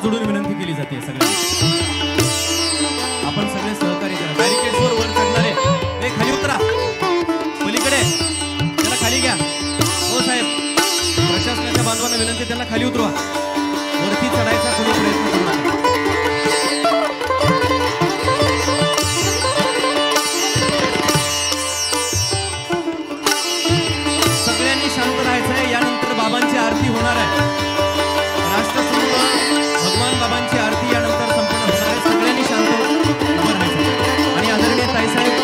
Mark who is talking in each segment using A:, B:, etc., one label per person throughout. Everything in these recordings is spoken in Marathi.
A: हात जोडून विनंती केली जाते सगळ्यांना, आपण सगळे सहकार्य करा। बॅरिकेड्सवर वर चढणारे ते खाली उतरा, पलीकडे त्याला खाली घ्या। हो साहेब, प्रशासनाच्या बांधवांना विनंती, त्यांना खाली उतरवा, वरती चढायचा कोणी प्रयत्न करू नका। सगळ्यांनी शांत राहायचं आहे। यानंतर बाबांची आरती होणार आहे, राष्ट्रसंत भगवान बाबांची आरती यानंतर संपन्न होणार आहे। सगळ्यांनी शांत उभं राहायचं आणि आदरणीय ताईसाहेब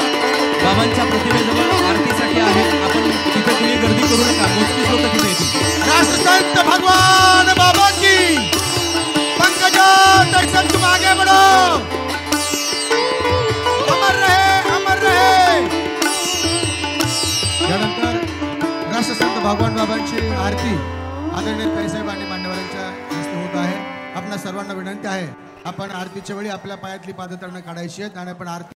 A: बाबांच्या प्रतिमेजवळ आरतीसाठी आहेत, आपण तिथे कुणी गर्दी करू नका, मोजकीच लोक तिथे येतील।
B: राष्ट्रसंत भगवान बाबा की पंकजा ताईसाहेब, तुम आगे बढ़ो, अमर रहे, अमर रहे। यानंतर राष्ट्रसंत भगवान बाबांची आरती आदरणीय ताईसाहेब आणि मान्यवरांच्या हस्ते होत आहे। आपल्या सर्वांना विनंती आहे, आपण आरतीच्या वेळी आपल्या पायातली पादत्राणं काढायची आहेत आणि आपण आरती